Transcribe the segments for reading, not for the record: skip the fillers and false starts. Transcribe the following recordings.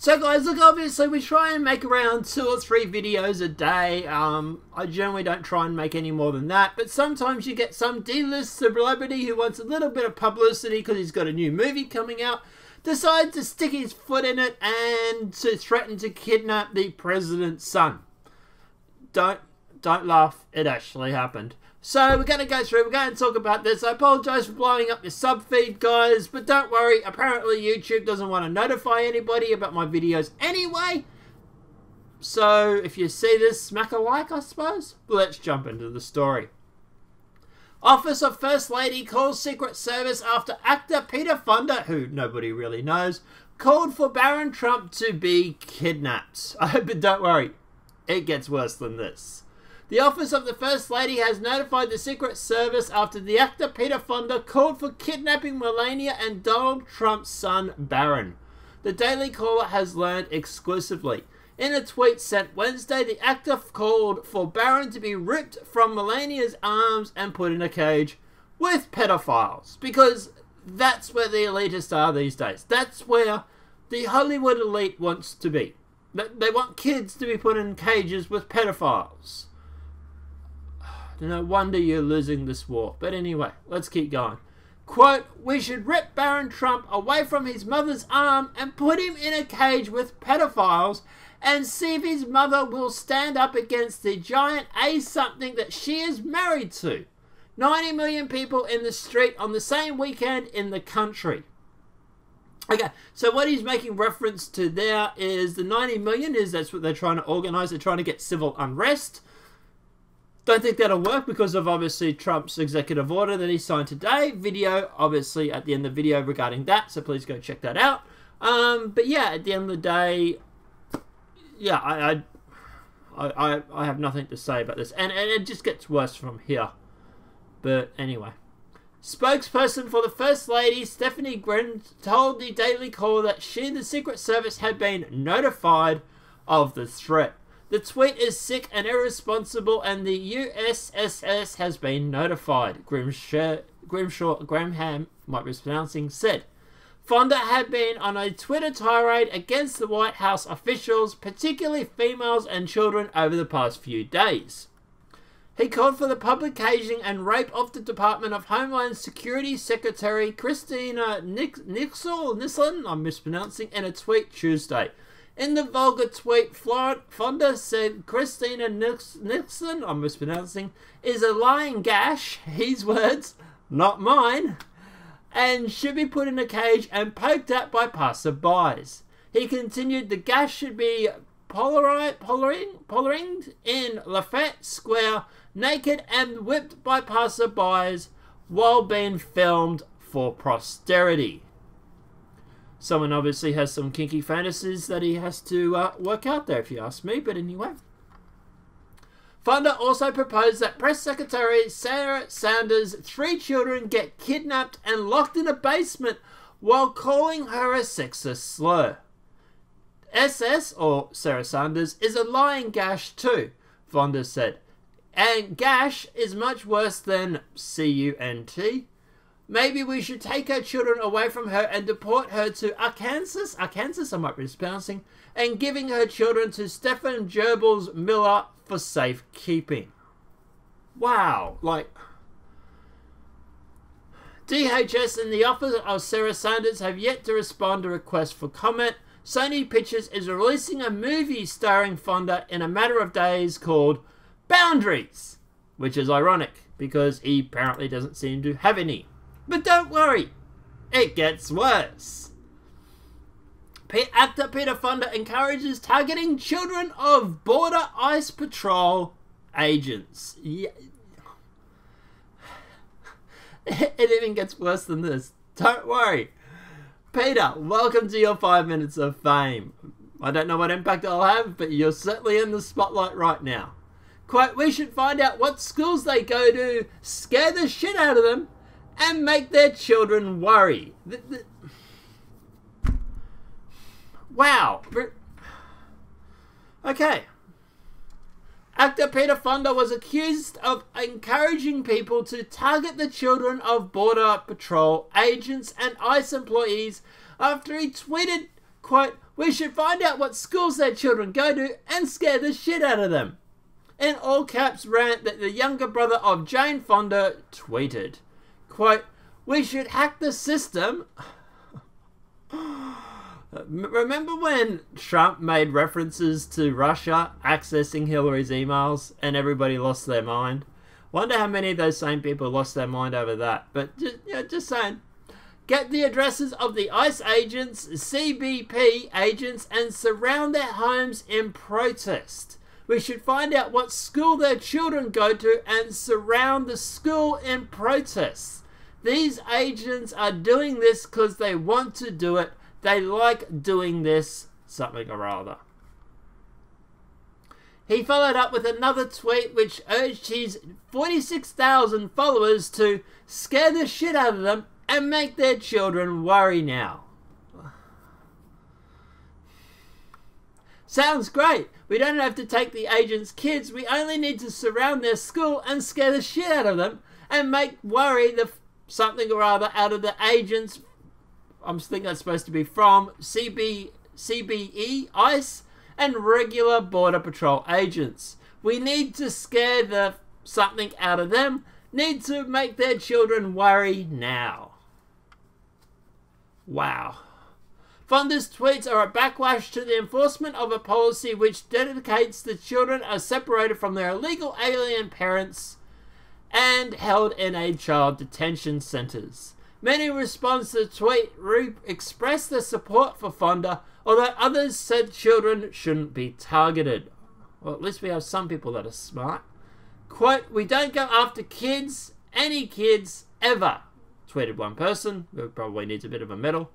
So guys, look, obviously we try and make around 2 or 3 videos a day. I generally don't try and make any more than that, but sometimes you get some D-list celebrity who wants a little bit of publicity because he's got a new movie coming out, decides to stick his foot in it and to threaten to kidnap the president's son. Don't laugh, it actually happened. So we're going to go through, we're going to talk about this. I apologise for blowing up your sub feed, guys, but don't worry, apparently YouTube doesn't want to notify anybody about my videos anyway. So if you see this, smack a like, I suppose. Let's jump into the story. Office of First Lady calls Secret Service after actor Fonda, who nobody really knows, called for Barron Trump to be kidnapped. But don't worry, it gets worse than this. The Office of the First Lady has notified the Secret Service after the actor Fonda called for kidnapping Melania and Donald Trump's son, Barron. The Daily Caller has learned exclusively. In a tweet sent Wednesday, the actor called for Barron to be ripped from Melania's arms and put in a cage with pedophiles. Because that's where the elitists are these days. That's where the Hollywood elite wants to be. They want kids to be put in cages with pedophiles. No wonder you're losing this war. But anyway, let's keep going. Quote, "We should rip Barron Trump away from his mother's arm and put him in a cage with pedophiles and see if his mother will stand up against the giant A-something that she is married to. 90 million people in the street on the same weekend in the country." Okay, so what he's making reference to there is the 90 million that's what they're trying to organise. They're trying to get civil unrest. Don't think that'll work because of obviously Trump's executive order that he signed today. Video obviously at the end of the video regarding that, so please go check that out. But yeah, at the end of the day, yeah, I have nothing to say about this, and it just gets worse from here. But anyway, spokesperson for the First Lady, Stephanie Grin, told the Daily Caller that she and the Secret Service had been notified of the threat. The tweet is sick and irresponsible, and the USSS has been notified, Graham, might be mispronouncing, said. Fonda had been on a Twitter tirade against the White House officials, particularly females and children, over the past few days. He called for the publication and rape of the Department of Homeland Security Secretary Kirstjen Nielsen, I'm mispronouncing, in a tweet Tuesday. In the vulgar tweet, Fonda said Kirstjen Nielsen, I'm mispronouncing, is a lying gash, his words, not mine, and should be put in a cage and poked at by passerbys. He continued the gash should be polarized in Lafayette Square, naked and whipped by passerbys while being filmed for posterity. Someone obviously has some kinky fantasies that he has to work out there, if you ask me, but anyway. Fonda also proposed that Press Secretary Sarah Sanders' 3 children get kidnapped and locked in a basement while calling her a sexist slur. SS, or Sarah Sanders, is a lying gash too, Fonda said. And gash is much worse than CUNT. Maybe we should take her children away from her and deport her to Arkansas, I might be mispronouncing, and giving her children to Stephen Gerbils Miller for safekeeping. Wow, like, DHS and the office of Sarah Sanders have yet to respond to requests for comment. Sony Pictures is releasing a movie starring Fonda in a matter of days called Boundaries, which is ironic because he apparently doesn't seem to have any. But don't worry, it gets worse. Actor Fonda encourages targeting children of Border Ice Patrol agents. Yeah. It even gets worse than this. Don't worry. Peter, welcome to your 5 minutes of fame. I don't know what impact I'll have, but you're certainly in the spotlight right now. Quote, "We should find out what schools they go to, scare the shit out of them, and make their children worry." Wow. Okay. Actor Fonda was accused of encouraging people to target the children of Border Patrol agents and ICE employees after he tweeted, Quote, we should find out what schools their children go to and scare the shit out of them. In all caps rant that the younger brother of Jane Fonda tweeted. Quote, we should hack the system. Remember when Trump made references to Russia accessing Hillary's emails and everybody lost their mind? Wonder how many of those same people lost their mind over that. But just saying. Get the addresses of the ICE agents, CBP agents, and surround their homes in protest. We should find out what school their children go to and surround the school in protest. These agents are doing this because they want to do it. They like doing this, something or other. He followed up with another tweet which urged his 46,000 followers to scare the shit out of them and make their children worry now. Sounds great. We don't have to take the agents' kids. We only need to surround their school and scare the shit out of them and make worry the something or other out of the agents. I think that's supposed to be from CBE, ICE, and regular Border Patrol agents. We need to scare the something out of them. Need to make their children worry now. Wow. Fonda's tweets are a backlash to the enforcement of a policy which dedicates the children are separated from their illegal alien parents and held in child detention centres. Many in response to the tweet expressed their support for Fonda, although others said children shouldn't be targeted. Well, at least we have some people that are smart. Quote, we don't go after kids, any kids, ever, tweeted one person, who probably needs a bit of a medal.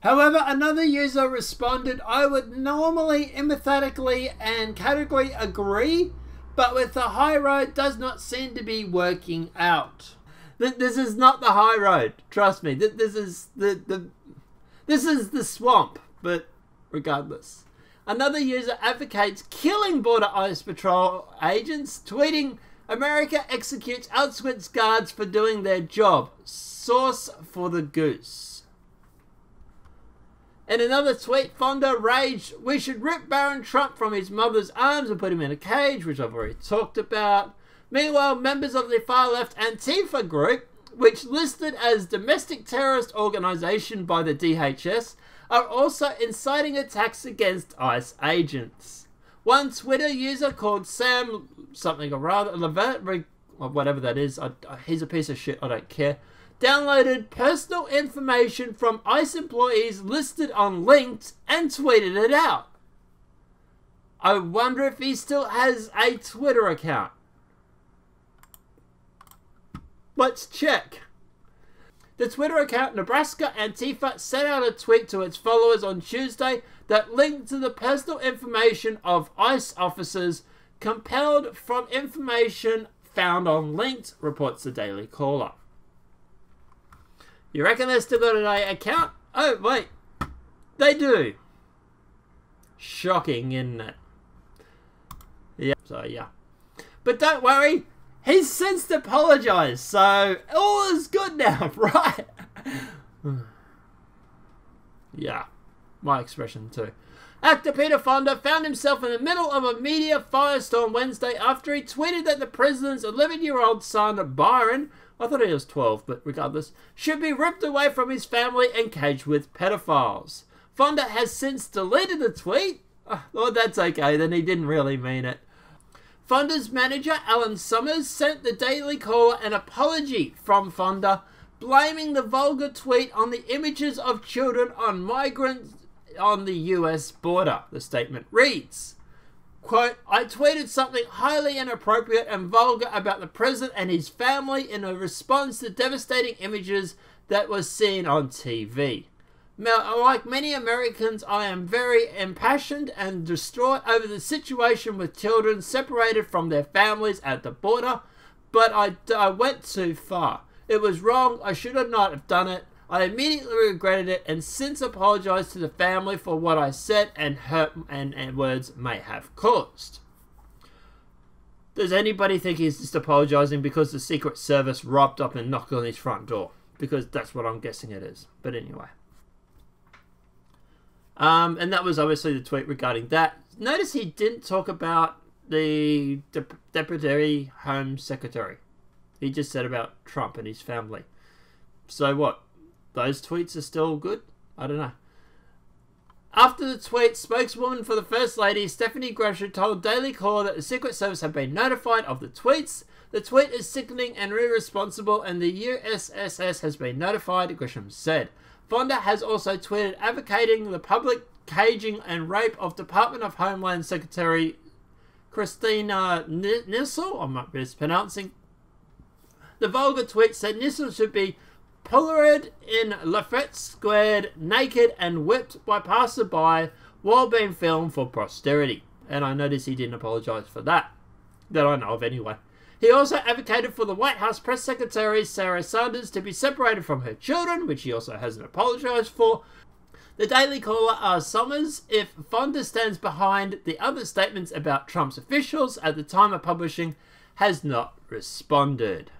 However, another user responded, I would normally empathetically and categorically agree, but with the high road does not seem to be working out. This is not the high road. Trust me. This is the swamp. But regardless, another user advocates killing Border ICE Patrol agents, tweeting, "America executes Auschwitz guards for doing their job. Source for the goose." In another tweet, Fonda raged, "We should rip Barron Trump from his mother's arms and put him in a cage," which I've already talked about. Meanwhile, members of the far-left Antifa group, which listed as domestic terrorist organisation by the DHS, are also inciting attacks against ICE agents. One Twitter user called Sam something or rather, or whatever that is, he's a piece of shit, I don't care, downloaded personal information from ICE employees listed on Linked and tweeted it out. I wonder if he still has a Twitter account. Let's check. The Twitter account Nebraska Antifa sent out a tweet to its followers on Tuesday that linked to the personal information of ICE officers compelled from information found on Linked, reports the Daily Caller. You reckon they've still got an account? Oh, wait. They do. Shocking, isn't it? Yeah, so yeah. But don't worry. He's since apologised, so all is good now, right? Yeah, my expression too. Actor Peter Fonda found himself in the middle of a media firestorm Wednesday after he tweeted that the president's 11-year-old son, Barron, I thought he was 12, but regardless, should be ripped away from his family and caged with pedophiles. Fonda has since deleted the tweet. Oh, that's okay, then he didn't really mean it. Fonda's manager, Alan Summers, sent the Daily Caller an apology from Fonda, blaming the vulgar tweet on the images of children on migrants on the US border. The statement reads, quote, I tweeted something highly inappropriate and vulgar about the president and his family in a response to devastating images that were seen on TV. Now, like many Americans, I am very impassioned and distraught over the situation with children separated from their families at the border, but I went too far. It was wrong. I should not have done it. I immediately regretted it and since apologized to the family for what I said and hurt and words may have caused. Does anybody think he's just apologizing because the Secret Service robbed up and knocked on his front door? Because that's what I'm guessing it is. But anyway. And that was obviously the tweet regarding that. Notice he didn't talk about the Deputy Home Secretary. He just said about Trump and his family. So what? Those tweets are still good? I don't know. After the tweet, spokeswoman for the First Lady, Stephanie Gresham, told Daily Caller that the Secret Service have been notified of the tweets. The tweet is sickening and irresponsible, and the USSS has been notified, Gresham said. Fonda has also tweeted advocating the public caging and rape of Department of Homeland Secretary Kirstjen Nielsen. I might be mispronouncing. The vulgar tweet said Nielsen should be pilloried in Lafayette Square, naked and whipped by passerby while being filmed for posterity. And I noticed he didn't apologise for that I know of anyway. He also advocated for the White House Press Secretary Sarah Sanders to be separated from her children, which he also hasn't apologised for. The Daily Caller asked Summers if Fonda stands behind the other statements about Trump's officials at the time of publishing, has not responded.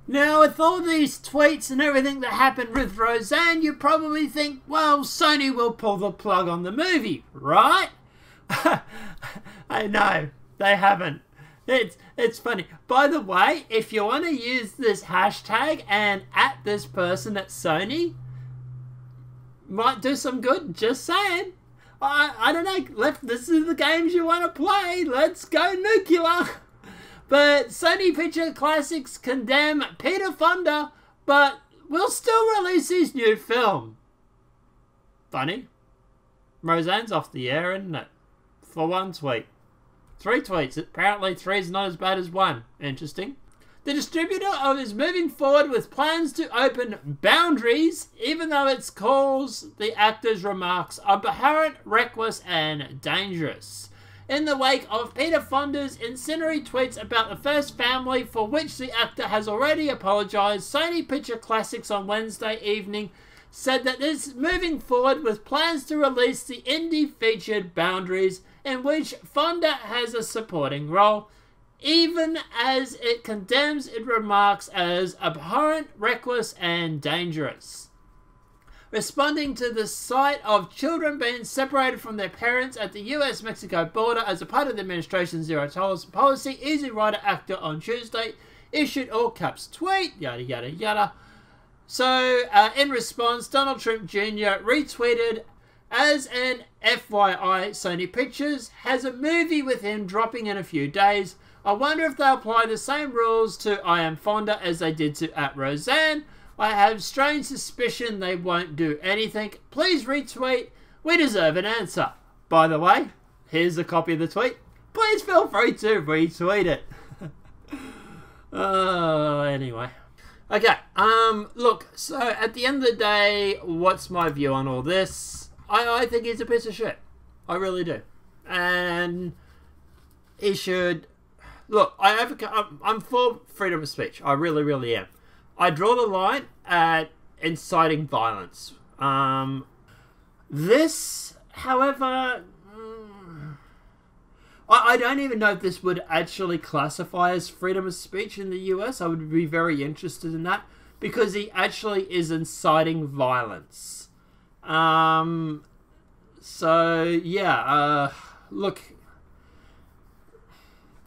Now, with all these tweets and everything that happened with Roseanne, you probably think, well, Sony will pull the plug on the movie, right? I know, they haven't. It's funny. By the way, if you want to use this hashtag and at this person at Sony, might do some good, just saying. I don't know, this is the games you want to play, let's go nuclear. But Sony Picture Classics condemn Peter Fonda, but will still release his new film. Funny. Roseanne's off the air, isn't it? For one tweet. 3 tweets. Apparently 3 is not as bad as 1. Interesting. The distributor is moving forward with plans to open Boundaries, even though it calls the actor's remarks abhorrent, reckless, and dangerous. In the wake of Peter Fonda's incendiary tweets about the first family, for which the actor has already apologised, Sony Picture Classics on Wednesday evening said that it is moving forward with plans to release the indie featured Boundaries, in which Fonda has a supporting role, even as it condemns its remarks as abhorrent, reckless, and dangerous. Responding to the sight of children being separated from their parents at the US-Mexico border as a part of the administration's zero-tolerance policy, Easy Rider actor on Tuesday issued all-caps tweet, yada yada yada. So, in response, Donald Trump Jr. retweeted, as an FYI, Sony Pictures has a movie with him dropping in a few days. I wonder if they'll apply the same rules to I Am Fonda as they did to at Roseanne. I have strange suspicion they won't do anything. Please retweet. We deserve an answer. By the way, here's a copy of the tweet. Please feel free to retweet it. Anyway. Okay, look, so at the end of the day, what's my view on all this? I think he's a piece of shit. I really do. And he should... Look, I'm for freedom of speech. I really, really am. I draw the line at inciting violence. This, however... I don't even know if this would actually classify as freedom of speech in the US. I would be very interested in that. Because he actually is inciting violence. So, yeah. Look...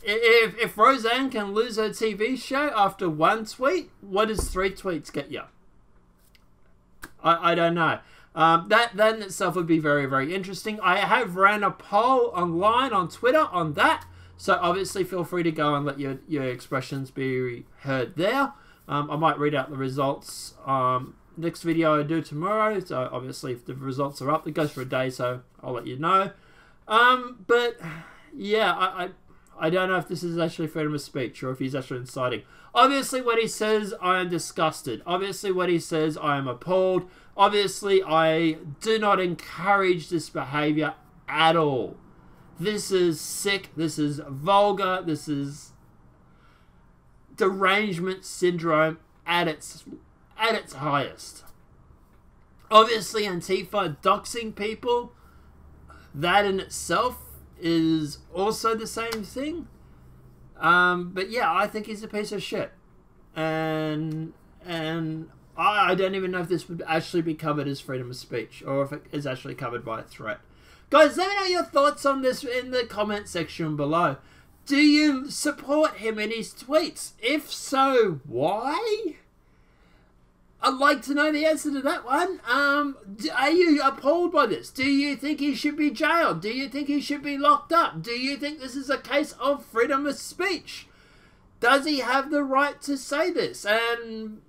If Roseanne can lose her TV show after 1 tweet, what does 3 tweets get you? I don't know. That in itself would be very, very interesting. I have ran a poll online on Twitter on that, so obviously feel free to go and let your expressions be heard there. I might read out the results next video I do tomorrow, so obviously if the results are up, it goes for a day, so I'll let you know. But yeah, I don't know if this is actually freedom of speech or if he's actually inciting. Obviously what he says, I am disgusted. Obviously what he says, I am appalled. Obviously I do not encourage this behaviour at all. This is sick. This is vulgar. This is derangement syndrome at its highest. Obviously Antifa doxing people, that in itself is also the same thing. But yeah, I think he's a piece of shit. And I don't even know if this would actually be covered as freedom of speech or if it is actually covered by a threat. Guys, let me know your thoughts on this in the comment section below. Do you support him in his tweets? If so, why? I'd like to know the answer to that one. Are you appalled by this? Do you think he should be jailed? Do you think he should be locked up? Do you think this is a case of freedom of speech? Does he have the right to say this and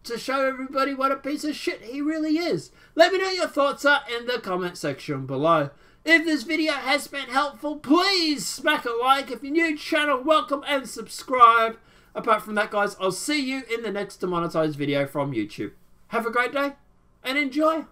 to show everybody what a piece of shit he really is? Let me know your thoughts are in the comment section below. If this video has been helpful, please smack a like. If you're new to the channel, welcome and subscribe. Apart from that, guys, I'll see you in the next demonetized video from YouTube. Have a great day and enjoy.